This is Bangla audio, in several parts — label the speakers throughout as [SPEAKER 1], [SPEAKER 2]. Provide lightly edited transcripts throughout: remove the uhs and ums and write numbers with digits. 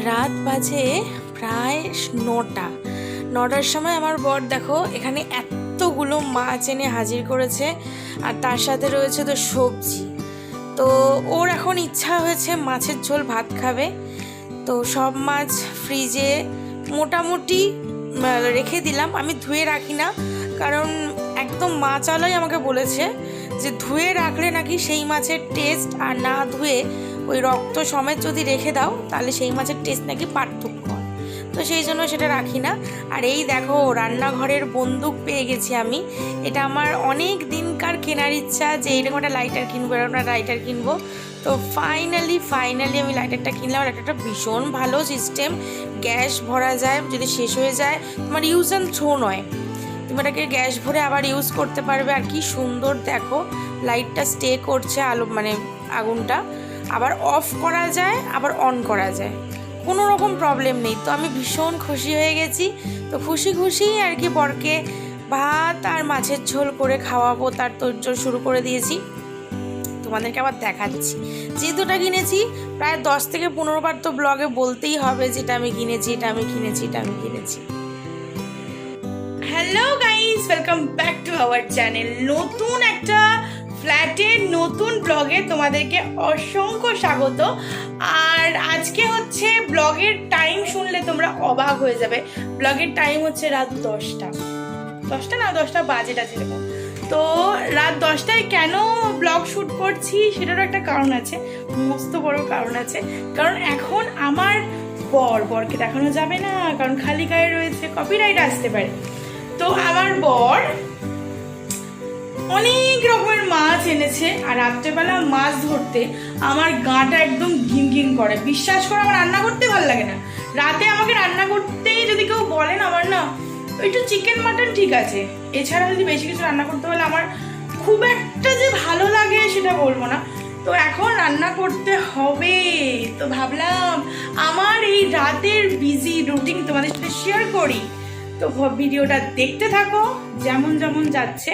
[SPEAKER 1] রাত বাজে প্রায় 9টার সময় আমার বর দেখো এখানে এতগুলো মাছ এনে হাজির করেছে, আর তার সাথে রয়েছে তো সবজি। তো ওর এখন ইচ্ছা হয়েছে মাছের ঝোল ভাত খাবে। তো সব মাছ ফ্রিজে মোটামুটি রেখে দিলাম। আমি ধুয়ে রাখি না, কারণ একদম মাছওয়ালাই আমাকে বলেছে যে ধুয়ে রাখলে নাকি সেই মাছের টেস্ট আর না ধুয়ে ওই রক্ত সমেত যদি রেখে দাও তাহলে সেই মাছের টেস্ট নাকি পার্থক্য হয়। তো সেই জন্য সেটা রাখি না। আর এই দেখো রান্নাঘরের বন্দুক পেয়ে গেছি আমি। এটা আমার অনেক দিনকার কেনার ইচ্ছা যে এরকম একটা লাইটার কিনবো, এরকম একটা লাইটার কিনবো। তো ফাইনালি আমি লাইটারটা কিনলাম। আর একটা ভীষণ ভালো সিস্টেম, গ্যাস ভরা যায়, যদি শেষ হয়ে যায় তোমার ইউজ অ্যান্ড থ্রো নয়, তুমি এটাকে গ্যাস ভরে আবার ইউজ করতে পারবে। আর কি সুন্দর দেখো লাইটটা স্টে করছে, আলো মানে আগুনটা আবার অফ করা যায় আবার অন করা যায়, কোনো রকম প্রবলেম নেই। তো আমি ভীষণ খুশি হয়ে গেছি। তো খুশি আর কি বরকে ভাত আর মাছের ঝোল করে খাওয়াবো, তার তোড়জোড় শুরু করে দিয়েছি। তোমাদেরকে আবার দেখাচ্ছি যেহেতুটা কিনেছি, প্রায় 10 থেকে 15 বার তো ব্লগে বলতেই হবে যেটা আমি কিনেছি, এটা আমি কিনেছি। Hello guys, welcome back to our channel. নতুন একটা ফ্ল্যাটের নতুন ব্লগে তোমাদেরকে অসংখ্য স্বাগত। আর আজকে হচ্ছে ব্লগের টাইম শুনলে তোমরা অবাক হয়ে যাবে। ব্লগের টাইম হচ্ছে রাত 10টা বাজেটা যেরকম। তো রাত 10টায় কেন ব্লগ শ্যুট করছি সেটারও একটা কারণ আছে, মস্ত বড় কারণ আছে। কারণ এখন আমার বরকে দেখানো যাবে না, কারণ খালি গায়ে রয়েছে, কপিরাইট আসতে পারে। তো আমার বর অনেক রকমের মাছ এনেছে, আর রাত্রেবেলা মাছ ধরতে আমার গাটা একদম ঘিন করে। বিশ্বাস করে আমার রান্না করতে ভালো লাগে না। রাতে আমাকে রান্না করতেই যদি কেউ বলেন, আমার না একটু চিকেন মাটন ঠিক আছে, এছাড়া যদি বেশি কিছু রান্না করতে বলে আমার খুব একটা যে ভালো লাগে সেটা বলবো না। তো এখন রান্না করতে হবে, তো ভাবলাম আমার এই রাতের বিজি রুটিন তোমাদের সাথে শেয়ার করি। তো ভিডিওটা দেখতে থাকো যেমন যাচ্ছে।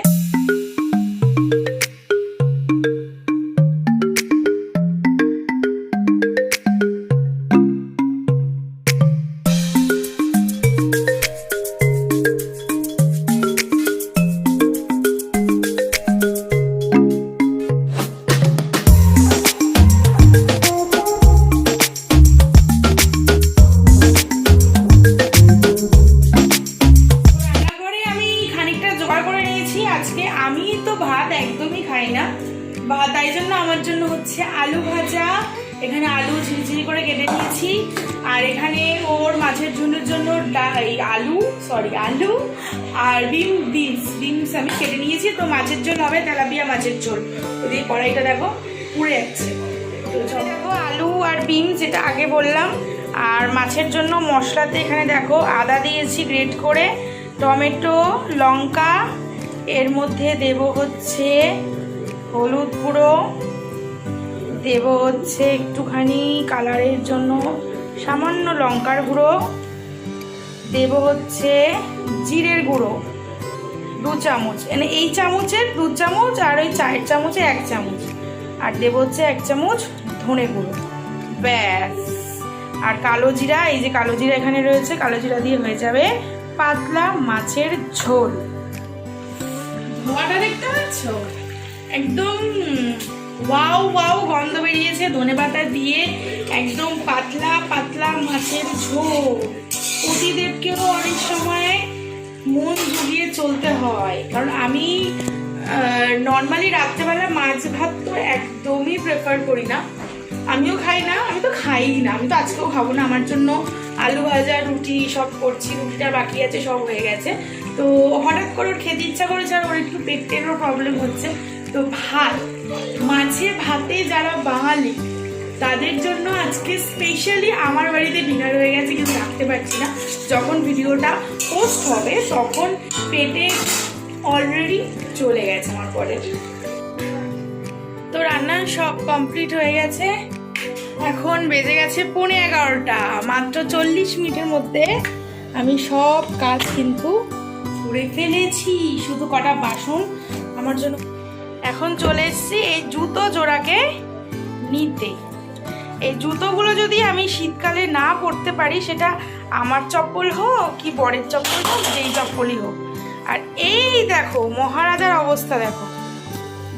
[SPEAKER 1] তাই জন্য আমার জন্য হচ্ছে আলু ভাজা, এখানে আলু ঝিরিঝিরি করে কেটে নিয়েছি। আর এখানে ওর মাছের ঝোলের জন্য আলু আর বিনস আমি কেটে নিয়েছি। তো মাছের ঝোল হবে তেলাপিয়া মাছের ঝোল। এই কড়াইটা দেখো পুড়ে যাচ্ছে। তো দেখো আলু আর বিনস যেটা আগে বললাম। আর মাছের জন্য মশলাতে এখানে দেখো আদা দিয়েছি গ্রেট করে, টমেটো, লঙ্কা, এর মধ্যে দেব হচ্ছে হলুদ গুঁড়ো, দেব হচ্ছে একটুখানি কালারের জন্য সামান্য লঙ্কার গুঁড়ো, দেব হচ্ছে জিরের গুঁড়ো 2 চামচ, মানে এই চামচের 2 চামচ আর ওই চায়ের চামচে 1 চামচ, আর দেব হচ্ছে 1 চামচ ধনে গুঁড়ো, ব্যাস। আর কালো জিরা, এই যে কালো জিরা এখানে রয়েছে, কালো জিরা দিয়ে হয়ে যাবে পাতলা মাছের ঝোল। ধোঁয়াটা দেখতে পাচ্ছ, একদম ওয়াও গন্ধ বেরিয়েছে ধনেপাতা দিয়ে, একদম পাতলা মাছের ঝোল। পতিদেবকেও অনেক সময় মন জুগিয়ে চলতে হয়, কারণ আমি নর্মালি রাত্রেবেলা মাছ ভাত তো একদমই প্রেফার করি না। আমিও খাই না, আমি তো খাই না, আমি তো আজকেও খাবো না। আমার জন্য আলু ভাজা, রুটি সব করছি, রুটিটা বাকি আছে, সব হয়ে গেছে। তো হঠাৎ করে ওর খেতে ইচ্ছা করেছে, আর ওর একটু পেটেরও প্রবলেম হচ্ছে। তো মাছে ভাতে যারা বাঙালি তাদের জন্য আজকে স্পেশালি আমার বাড়িতে ডিনার হয়ে গেছে, কিন্তু রাখতে পারছি না। যখন ভিডিওটা পোস্ট হবে তখন পেটে অলরেডি চলে গেছে আমার পরে। তো রান্না সব কমপ্লিট হয়ে গেছে, এখন বেজে গেছে 11:15। মাত্র 40 মিনিটের মধ্যে আমি সব কাজ কিন্তু করে ফেলেছি, শুধু কটা বাসন আমার জন্য। এখন চলে এসেছি এই জুতো জোড়াকে নিতে। এই জুতোগুলো যদি আমি শীতকালে না পরতে পারি, সেটা আমার চপ্পল হোক কি বরের চপ্পল হোক, যেই চপ্পলই হোক। আর এই দেখো মহারাজার অবস্থা, দেখো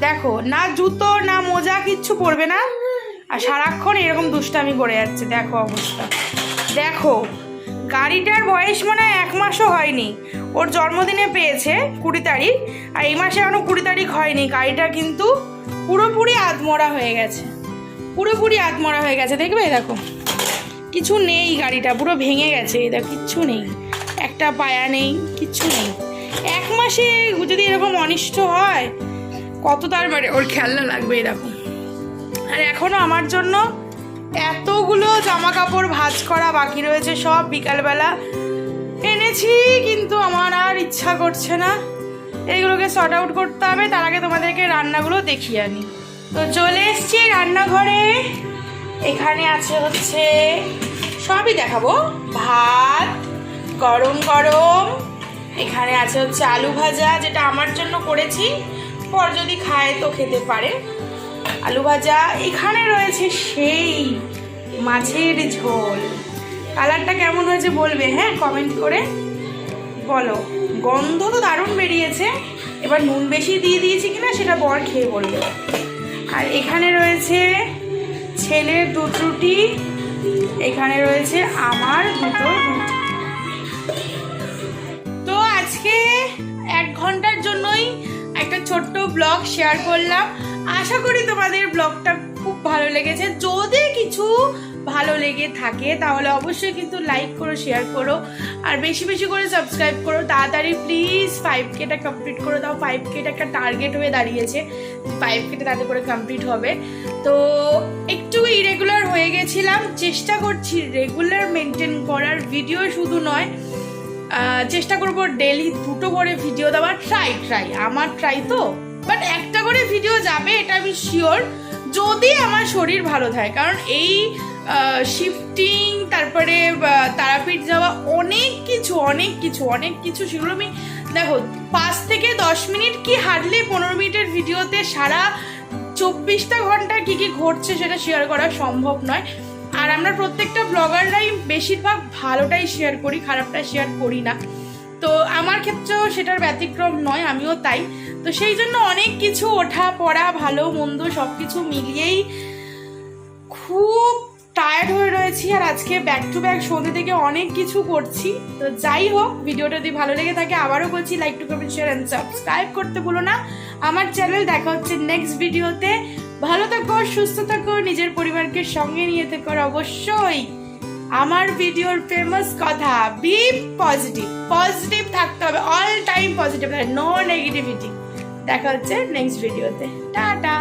[SPEAKER 1] দেখো, না জুতো না মোজা কিচ্ছু পরবে না, আর সারাক্ষণ এরকম দুষ্টামি করে যাচ্ছে। দেখো অবস্থা, দেখো। গাড়িটার বয়স মনে হয় 1 মাসও হয়নি, ওর জন্মদিনে পেয়েছে 20 তারিখ, আর এই মাসে এখনো 20 তারিখ হয়নি। গাড়িটা কিন্তু পুরোপুরি আধমরা হয়ে গেছে, পুরোপুরি আধমরা হয়ে গেছে। দেখবে দেখো, কিছু নেই, গাড়িটা পুরো ভেঙে গেছে। দেখো কিচ্ছু নেই, একটা পায়া নেই, কিচ্ছু নেই। 1 মাসে যদি এরকম অনিষ্ট হয়, কত তার মানে ওর খেলনা লাগবে এরকম। আর এখনো আমার জন্য এতগুলো জামা কাপড় ভাঁজ করা বাকি রয়েছে, সব বিকালবেলা এনেছি, কিন্তু আমার আর ইচ্ছা করছে না। এইগুলোকে সর্ট আউট করতে হবে, তার আগে তোমাদেরকে রান্নাগুলো দেখিয়ে আনি। তো চলে এসছি রান্নাঘরে। এখানে আছে হচ্ছে, সবই দেখাবো, ভাত গরম গরম, এখানে আছে হচ্ছে আলু ভাজা, যেটা আমার জন্য করেছি, পর যদি খায় তো খেতে পারে। আলু ভাজা, এখানে রয়েছে সেই মাছের ঝোল। কালারটা কেমন হয়েছে বলবে, হ্যাঁ কমেন্ট করে বলো। গন্ধ তো দারুণ বেরিয়েছে, এবার নুন বেশি দিয়ে দিয়েছি কিনা সেটা বর খেয়ে বলবে। আর এখানে রয়েছে ছেলের 2 রুটি, এখানে রয়েছে আমার 2 রুটি। তো আজকে 1 ঘন্টার জন্যই একটা ছোট্ট ব্লগ শেয়ার করলাম। আশা করি তোমাদের ব্লগটা খুব ভালো লেগেছে। যদি কিছু ভালো লেগে থাকে তাহলে অবশ্যই কিন্তু লাইক করো, শেয়ার করো, আর বেশি বেশি করে সাবস্ক্রাইব করো। তাড়াতাড়ি প্লিজ 5Kটা কমপ্লিট করে দাও। 5Kটা একটা টার্গেট হয়ে দাঁড়িয়েছে, 5Kটা তাড়াতাড়ি করে কমপ্লিট হবে। তো একটু ইরেগুলার হয়ে গেছিলাম, চেষ্টা করছি রেগুলার মেনটেন করার। ভিডিও শুধু নয়, চেষ্টা করবো ডেলি 2টো করে ভিডিও দেওয়ার। আমার ট্রাই তো, বাট একটা করে ভিডিও যাবে এটা আমি শিওর, যদি আমার শরীর ভালো থাকে। কারণ এই শিফটিং, তারপরে তারাপীঠ যাওয়া, অনেক কিছু সেগুলো আমি দেখো 5 থেকে 10 মিনিট কি হার্ডলি 15 মিনিটের ভিডিওতে সারা 24টা ঘন্টা কি ঘটছে সেটা শেয়ার করা সম্ভব নয়। আর আমরা প্রত্যেকটা ব্লগাররাই বেশিরভাগ ভালোটাই শেয়ার করি, খারাপটা শেয়ার করি না। তো আমার ক্ষেত্রেও সেটার ব্যতিক্রম নয়, আমিও তাই। তো সেই জন্য অনেক কিছু ওঠা পড়া, ভালো মন্দ সব কিছু মিলিয়েই খুব টায়ার্ড হয়ে রয়েছি। আর আজকে ব্যাক টু ব্যাক সন্ধ্যে থেকে অনেক কিছু করছি। তো যাই হোক, ভিডিওটা যদি ভালো লেগে থাকে আবারও বলছি, like to comment share and subscribe করতে ভুলো না আমার চ্যানেল। দেখা হচ্ছে নেক্সট ভিডিওতে। ভালো থাকো, সুস্থ থাকো, নিজের পরিবারকে সঙ্গে নিয়ে থেকো। অবশ্যই আমার ভিডিওর ফেমাস কথা, বি পজিটিভ থাকতে হবে, all time positive, no negativity. দেখা হচ্ছে নেক্সট ভিডিওতে। টাটা।